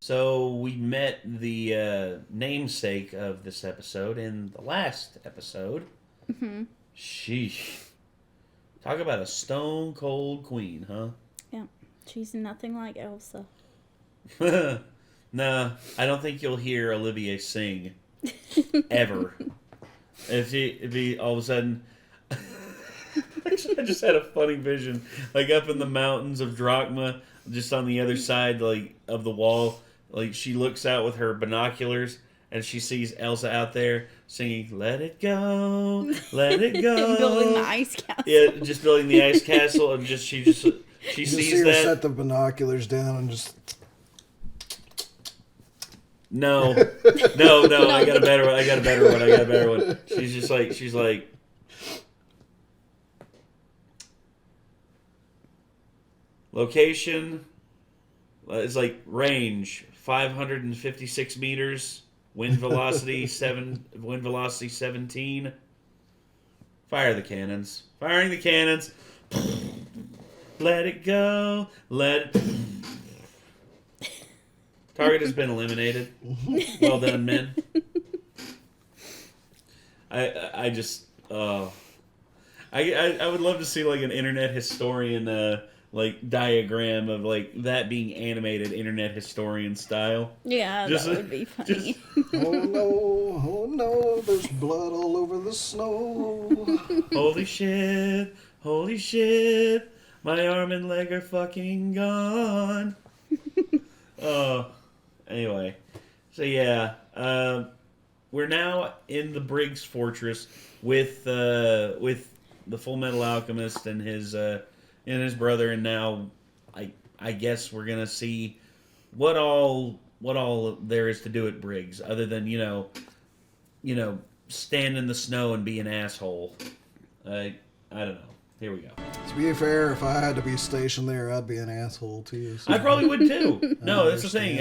So we met the namesake of this episode in the last episode. Mm-hmm. Sheesh. Talk about a stone cold queen, huh? Yeah. She's nothing like Elsa. Nah, I don't think you'll hear Olivier sing. Ever. It'd be all of a sudden... I just had a funny vision. Like up in the mountains of Drachma, just on the other side like of the wall, like she looks out with her binoculars and she sees Elsa out there singing "Let It Go, Let It Go." Building the ice castle. Yeah, just building the ice castle, and she sees see her that. set the binoculars down and just. No. I got a better one. She's like. Location is like range 556 meters. Wind velocity 17. Fire the cannons. Firing the cannons. Let it go. Target has been eliminated. Well done, men. I would love to see like an internet historian like diagram of like that being animated internet historian style. Yeah, that would be funny. Oh no, there's blood all over the snow. Holy shit, my arm and leg are fucking gone. Anyway, so yeah, we're now in the Briggs Fortress with the Fullmetal Alchemist and his brother, and now I guess we're gonna see what all there is to do at Briggs, other than you know stand in the snow and be an asshole. I don't know. Here we go. To be fair, if I had to be stationed there, I'd be an asshole too. So. I probably would too. No, that's the thing.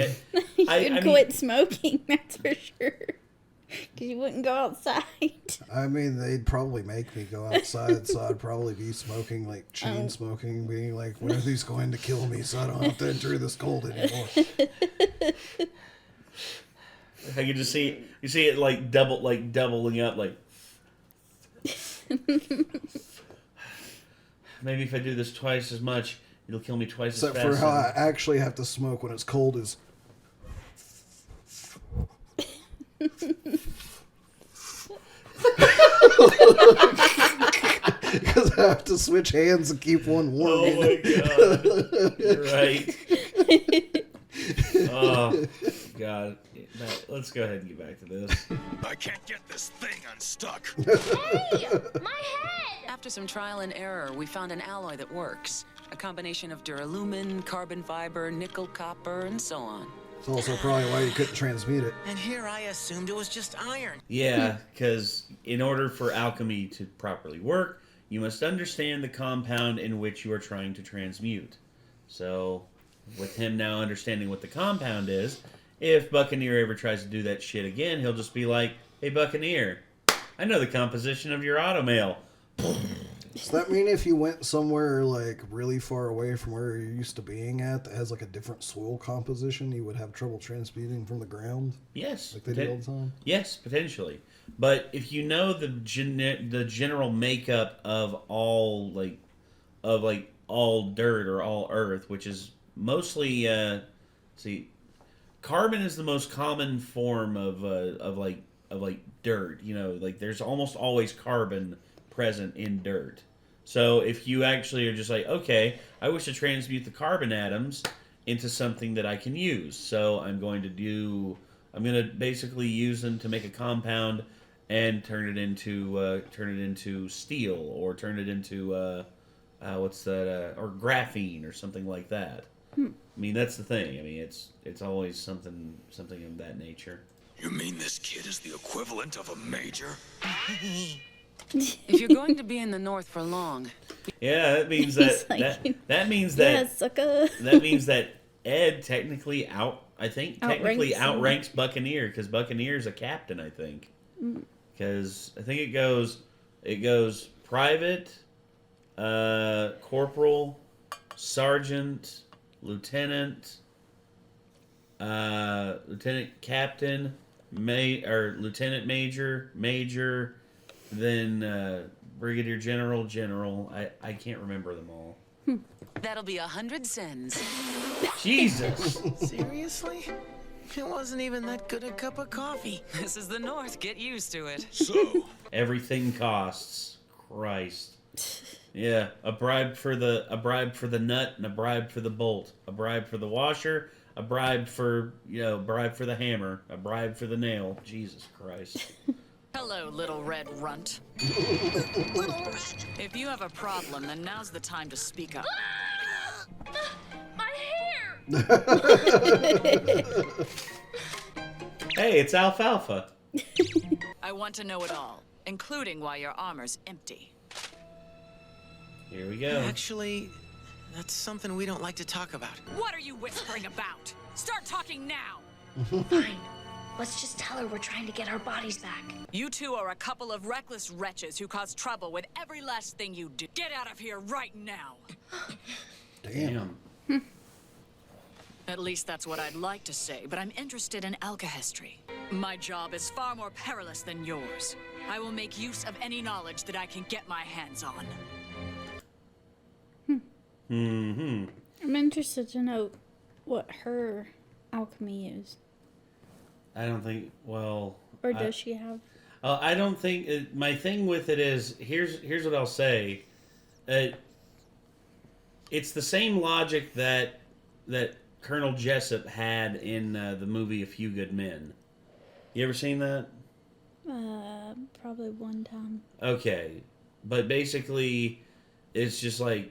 You'd quit smoking, that's for sure. Because you wouldn't go outside. I mean, they'd probably make me go outside, so I'd probably be smoking, like chain smoking, being like, when are these going to kill me so I don't have to endure this cold anymore? I could just see it like doubling up, like maybe if I do this twice as much, it'll kill me twice as fast. Except for how I actually have to smoke when it's cold is. Because I have to switch hands and keep one warm. Oh my god! You're right. Oh god! Let's go ahead and get back to this. I can't get this thing unstuck. Hey, my head! After some trial and error, we found an alloy that works. A combination of duralumin, carbon fiber, nickel, copper, and so on. It's also probably why you couldn't transmute it. And here I assumed it was just iron. Yeah, because in order for alchemy to properly work, you must understand the compound in which you are trying to transmute. So, with him now understanding what the compound is, if Buccaneer ever tries to do that shit again, he'll just be like, "Hey, Buccaneer, I know the composition of your automail." Does that mean if you went somewhere like really far away from where you're used to being at that has like a different soil composition, you would have trouble transmuting from the ground? Yes. Like they do all the time? Yes, potentially. But if you know the general makeup of all all dirt or all earth, which is mostly carbon is the most common form of dirt. You know, like there's almost always carbon present in dirt. So if you actually are just like, okay, I wish to transmute the carbon atoms into something that I can use. So I'm going to basically use them to make a compound and turn it into steel, or turn it into or graphene or something like that. I mean, that's the thing. I mean, it's always something of that nature. You mean this kid is the equivalent of a major? If you're going to be in the North for long... Yeah, that means that that means that that means that Ed technically outranks Buccaneer, because Buccaneer's a captain, I think. Because I think it goes private, corporal, sergeant, lieutenant, lieutenant captain, lieutenant major, then brigadier general. I can't remember them all. That'll be 100 cents. Jesus. Seriously? It wasn't even that good a cup of coffee. This is the North. Get used to it. So, Everything costs. Christ. Yeah, a bribe for the nut and a bribe for the bolt, a bribe for the washer, a bribe for the hammer, a bribe for the nail. Jesus Christ. Hello, little red runt. If you have a problem, then now's the time to speak up. My hair! Hey, it's alfalfa. I want to know it all, including why your armor's empty. Here we go. Actually, that's something we don't like to talk about. What are you whispering about? Start talking now! Fine. Let's just tell her we're trying to get our bodies back. You two are a couple of reckless wretches who cause trouble with every last thing you do. Get out of here right now! Damn. At least that's what I'd like to say, but I'm interested in alchemy. My job is far more perilous than yours. I will make use of any knowledge that I can get my hands on. Mm-hmm. I'm interested to know what her alchemy is. I don't think. Well. Or does she have? I don't think. My thing with it is here's what I'll say. It's the same logic that Colonel Jessup had in the movie A Few Good Men. You ever seen that? Probably one time. Okay, but basically, it's just like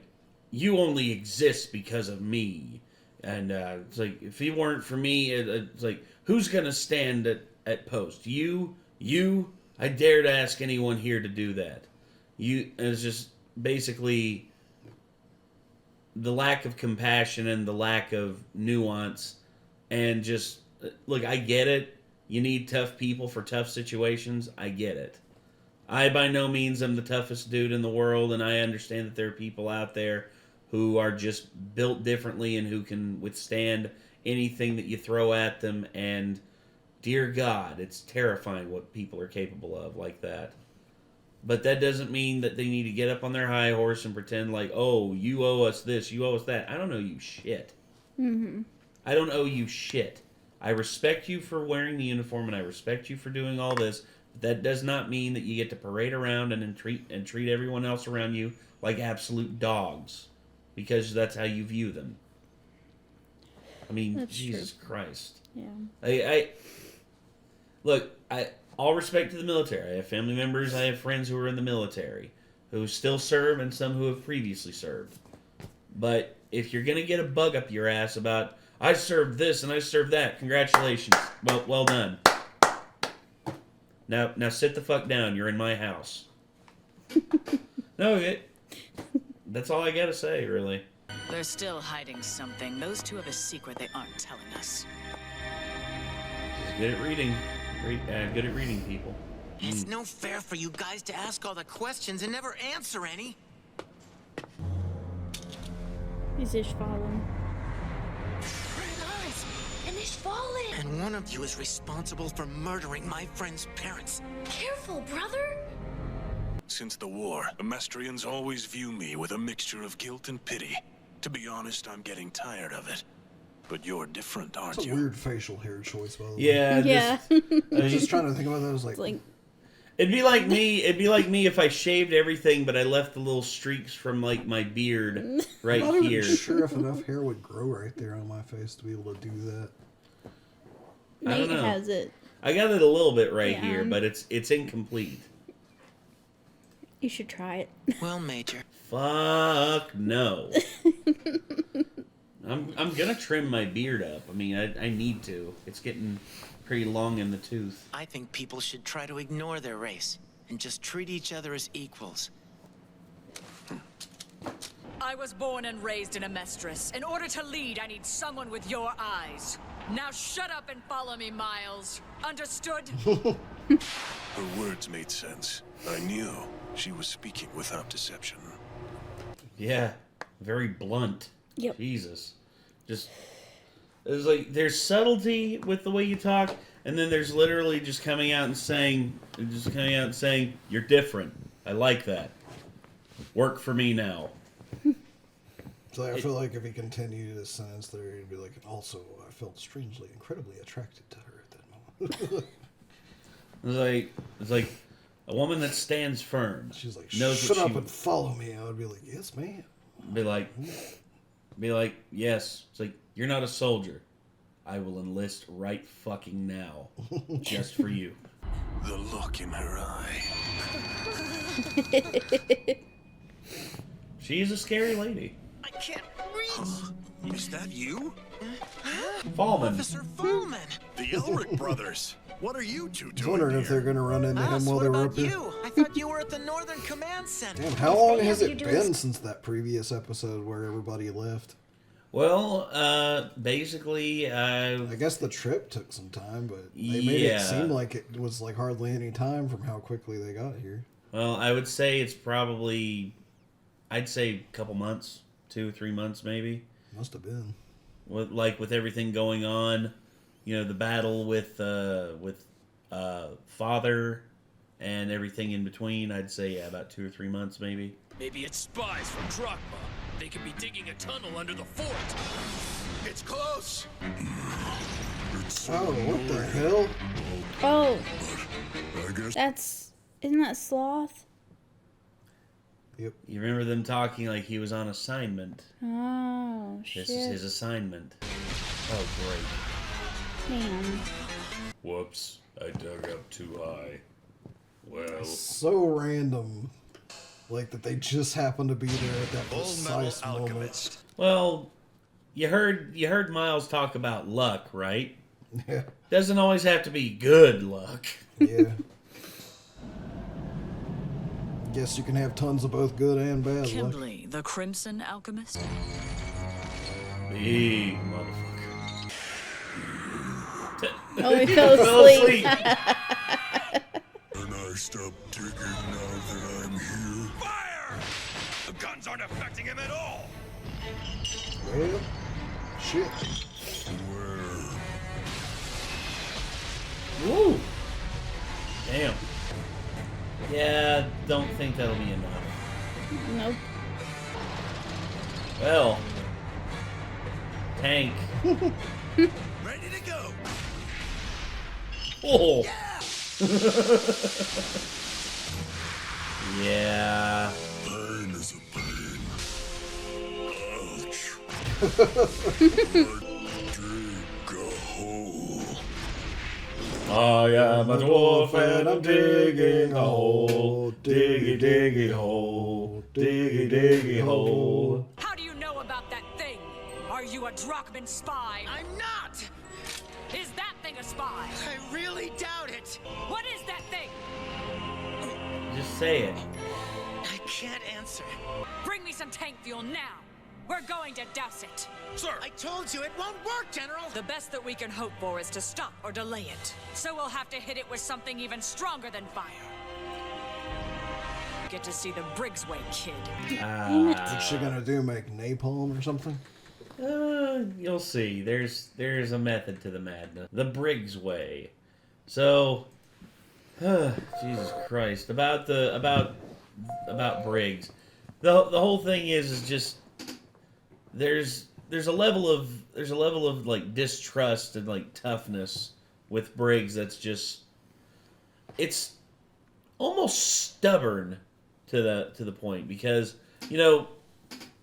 you only exist because of me, and it's like if he weren't for me, it's like who's gonna stand at post? You. I dare to ask anyone here to do that. It's just basically the lack of compassion and the lack of nuance, and just look. I get it. You need tough people for tough situations. I get it. I by no means am the toughest dude in the world, and I understand that there are people out there who are just built differently and who can withstand anything that you throw at them. And dear God, it's terrifying what people are capable of like that. But that doesn't mean that they need to get up on their high horse and pretend like, oh, you owe us this, you owe us that. I don't owe you shit. Mm-hmm. I don't owe you shit. I respect you for wearing the uniform, and I respect you for doing all this. But that does not mean that you get to parade around and treat everyone else around you like absolute dogs, because that's how you view them. I mean, That's Jesus true. Christ. Yeah. All respect to the military. I have family members, I have friends who are in the military, who still serve, and some who have previously served. But if you're going to get a bug up your ass about, I served this and I served that, congratulations. Well done. Now sit the fuck down. You're in my house. That's all I got to say, really. They're still hiding something. Those two have a secret they aren't telling us. Just good at reading. Good at reading people. It's no fair for you guys to ask all the questions and never answer any. Is Ish fallen? Guys, and it's fallen. And one of you is responsible for murdering my friend's parents. Careful, brother. Since the war, Amestrians always view me with a mixture of guilt and pity. To be honest, I'm getting tired of it. But you're different, aren't That's a you? weird facial hair choice, by the way. Yeah. Yeah. I was just trying to think about that. I was like, It'd be like me if I shaved everything, but I left the little streaks from like my beard right I'm not here. even sure if enough hair would grow right there on my face to be able to do that. I don't Nate know. has it. I got it a little bit right Yeah. here, but it's incomplete. You should try it. Well, Major. Fuck no. I'm gonna trim my beard up. I mean, I need to. It's getting pretty long in the tooth. I think people should try to ignore their race and just treat each other as equals. I was born and raised in Amestris. In order to lead, I need someone with your eyes. Now shut up and follow me, Miles. Understood? Her words made sense. I knew she was speaking without deception. Yeah, very blunt. Yep. Jesus, just It's like there's subtlety with the way you talk, and then there's literally just coming out and saying, "You're different. I like that. Work for me now." So I feel like if he continued his sentence there, he'd be like, and also, I felt strangely, incredibly attracted to her at that moment. It's like a woman that stands firm. She's like, knows shut what up she and follow me. I would be like, yes, ma'am. Be like, yes. It's like, you're not a soldier. I will enlist right fucking now. Just for you. The look in her eye. She is a scary lady. I can't reach. Is that you? Fallman. Officer Fallman. The Elric brothers. What are you two I was doing wondering if they're here? going to run into him while What they were about up there. you? I thought you were at the Northern Command Center. Damn, how long has You it do been this- since that previous episode where everybody left? Well, basically, I guess the trip took some time, but they made Yeah. it seem like it was like hardly any time from how quickly they got here. well, I would say it's probably, I'd say a couple months, 2 or 3 months maybe. Must have been. With everything going on, the battle with Father and everything in between, I'd say about 2 or 3 months maybe. Maybe it's spies from Drakma. They could be digging a tunnel under the fort. It's close. Oh, what the hell? Oh, I guess isn't that Sloth? You remember them talking like he was on assignment. Oh, shit. This is his assignment. Oh, great. Damn. Whoops, I dug up too high. Well, So random. Like that they just happened to be there at that precise Fullmetal moment. Alchemist. Well, you heard Miles talk about luck, right? Yeah. Doesn't always have to be good luck. Yeah. Guess you can have tons of both good and bad luck. Kimberly, the Crimson Alchemist? Big motherfucker. Oh, he fell asleep. And I stopped digging now that I'm here. fire! The guns aren't affecting him at all. Well, shit. Where? Woo! Damn. Yeah, don't think that'll be enough. Nope. Well, tank. Ready to go. Oh. Yeah. Pain is a pain. Ouch. Dig a hole. I am a dwarf and I'm digging a hole. Diggy, diggy hole. Diggy, diggy hole. How do you know about that thing? Are you a Drachman spy? I'm not. Is that thing a spy? I really doubt it. What is that thing? Just say it. I can't answer. Bring me some tank fuel now. We're going to douse it. Sir, I told you it won't work, General. The best that we can hope for is to stop or delay it. So we'll have to hit it with something even stronger than fire. Get to see the Briggs Way kid. What's she gonna do? Make napalm or something? You'll see. There's a method to the madness. The Briggs way. So, Jesus Christ. About Briggs. The whole thing is just there's a level of like distrust and like toughness with Briggs that's just it's almost stubborn to the point because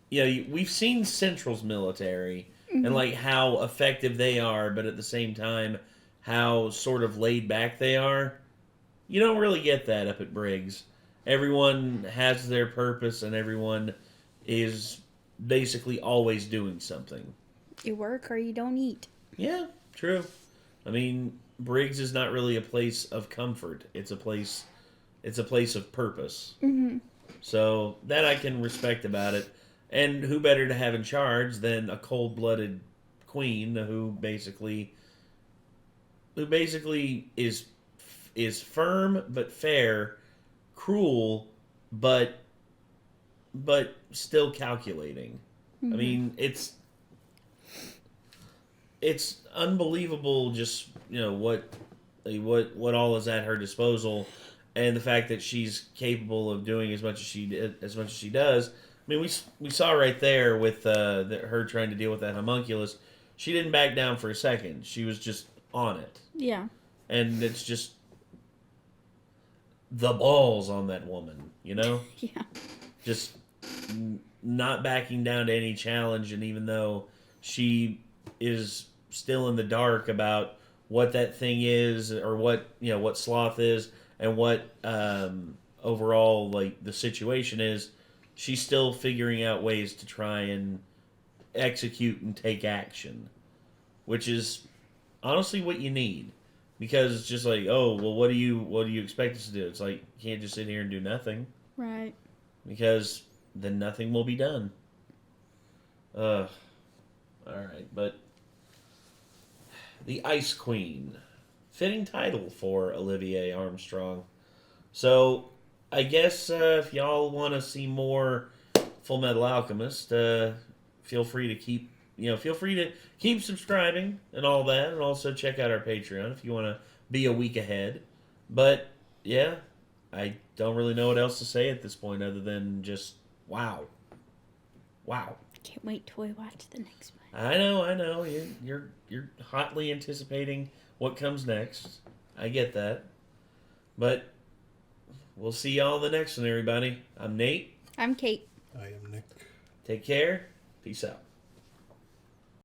we've seen Central's military and like how effective they are, but at the same time how sort of laid back they are. You don't really get that up at Briggs. Everyone has their purpose and everyone is basically always doing something. You work or you don't eat. Yeah, true. I mean, Briggs is not really a place of comfort. It's a place of purpose. Mm-hmm. So that I can respect about it. And who better to have in charge than a cold-blooded queen who basically is firm but fair, cruel but still calculating. Mm-hmm. I mean, it's unbelievable just, what all is at her disposal, and the fact that she's capable of doing as much as she does. I mean, we saw right there with her trying to deal with that homunculus. She didn't back down for a second. She was just on it. Yeah. And it's just the balls on that woman, Yeah. Just not backing down to any challenge, and even though she is still in the dark about what that thing is, or what sloth is, and what overall like the situation is, she's still figuring out ways to try and execute and take action, which is honestly what you need. Because it's just like, oh, well, what do you expect us to do? It's like, you can't just sit here and do nothing. Right. Because then nothing will be done. All right, but the Ice Queen, fitting title for Olivier Armstrong. So I guess if y'all want to see more Fullmetal Alchemist, feel free to keep subscribing and all that, and also check out our Patreon if you want to be a week ahead. But yeah, I don't really know what else to say at this point other than just wow. I can't wait till we watch the next one. I know. You're hotly anticipating what comes next. I get that. But we'll see y'all in the next one, everybody. I'm Nate. I'm Kate. I am Nick. Take care. Peace out.